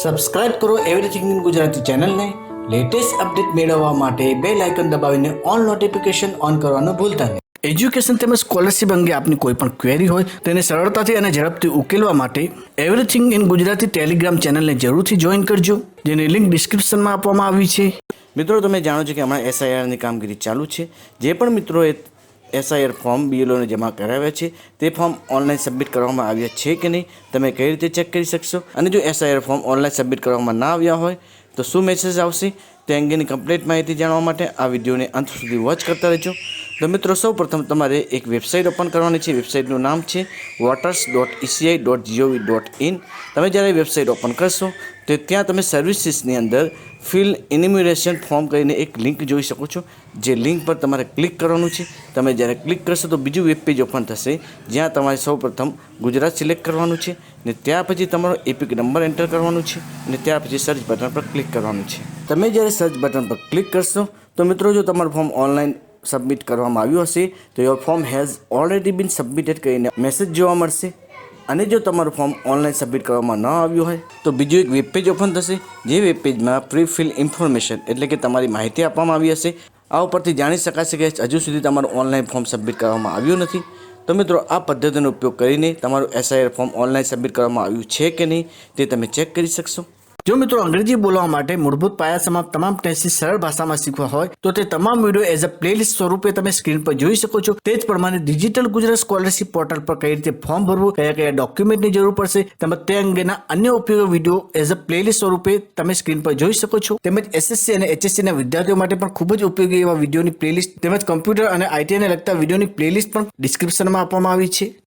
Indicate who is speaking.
Speaker 1: Subscribe કરો everything in Gujarati ચેનલને latest update મેળવવા માટે બેલ આઇકન દબાવીને ઓલ નોટિફિકેશન ઓન કરવાનું ભૂલતા નહીં. એજ્યુકેશન તેમજ સ્કોલરશિપ અંગે આપની કોઈ પણ ક્વેરી હોય તેને સરળતાથી અને ઝડપથી ઉકેલવા માટે એવરીથિંગ ઇન ગુજરાતી ટેલિગ્રામ ચેનલને જરૂરથી જોઈન કરજો, જેની લિંક ડિસ્ક્રિપ્શનમાં આપવામાં આવી છે. મિત્રો, તમે જાણો છો કે હમણાં SIRની કામગીરી ચાલુ છે. જે પણ મિત્રોએ SIR ફોર્મ BLOને જમા કરાવ્યા છે તે ફોર્મ ઓનલાઈન સબમિટ કરવામાં આવ્યા છે કે નહીં તમે કઈ રીતે ચેક કરી શકશો, અને જો SIR ફોર્મ ઓનલાઈન સબમિટ કરવામાં ના આવ્યા હોય તો શું મેસેજ આવશે તે અંગેની કમ્પ્લીટ માહિતી જાણવા માટે આ વિડીયોને અંત સુધી વોચ કરતા રહેજો. તો મિત્રો, સૌપ્રથમ તમારે એક વેબસાઇટ ઓપન કરવાની છે. વેબસાઇટનું નામ છે voters.eci.gov.in. તમે જ્યારે વેબસાઇટ ઓપન કરશો તો ત્યાં તમે સર્વિસીસની અંદર ફિલ ઇન્યુમરેશન ફોર્મ કરીને એક લિંક જોઈ શકો છો. જે લિંક પર તમારે ક્લિક કરવાનું છે. તમે જ્યારે ક્લિક કરશો તો બીજું વેબ પેજ ઓપન થશે, જ્યાં તમારે સૌપ્રથમ ગુજરાત સિલેક્ટ કરવાનું છે ને ત્યાર પછી તમારો એપિક નંબર એન્ટર કરવાનું છે અને ત્યાર પછી સર્ચ બટન પર ક્લિક કરવાનું છે. તમે જ્યારે સર્ચ બટન પર ક્લિક કરશો તો મિત્રો, જો તમારું ફોર્મ ઓનલાઈન સબમિટ કરવામાં આવ્યું હશે તો your form has already been submitted કરીને મેસેજ જોવા મળશે. અને જો તમારું ફોર્મ ઓનલાઈન સબમિટ કરવામાં ન આવ્યું હોય તો બીજું એક વેબ પેજ ઓપન થશે, જે વેબ પેજમાં પ્રી ફિલ ઇન્ફોર્મેશન એટલે કે તમારી માહિતી આપવામાં આવી હશે. આ ઉપરથી જાણી શકાશે કે હજુ સુધી તમારું ઓનલાઈન ફોર્મ સબમિટ કરવામાં આવ્યું નથી. તો મિત્રો, આ પદ્ધતિનો ઉપયોગ કરીને તમારું SIR ફોર્મ ઓનલાઈન સબમિટ કરવામાં આવ્યું છે કે નહીં તે તમે ચેક કરી શકશો. જો મિત્રો અંગ્રેજી બોલવા માટે મૂળભૂત પાયાસમાં તમામ ટેક્સી સરળ ભાષામાં શીખવા હોય તો તે તમામ વિડીયો એઝ અ પ્લેલિસ્ટ સ્વરૂપે તમે સ્ક્રીન પર જોઈ શકો છો. તે જ પ્રમાણે ડિજિટલ ગુજરાત સ્કોલરશિપ પોર્ટલ પર કઈ રીતે ફોર્મ ભરવું, કયા કયા ડોક્યુમેન્ટની જરૂર પડશે તેમજ તે અંગેના અન્ય ઉપયોગી વિડીયો એઝ અ પ્લેલિસ્ટ સ્વરૂપે તમે સ્ક્રીન પર જોઈ શકો છો. તેમજ SSC અને HSC ના વિદ્યાર્થીઓ માટે પણ ખૂબ જ ઉપયોગી એવા વિડીયોની પ્લેલિસ્ટ તેમજ કમ્પ્યુટર અને IT ને લગતા વિડીયોની પ્લેલિસ્ટ પણ ડિસ્ક્રિપ્શનમાં આપવામાં આવી છે.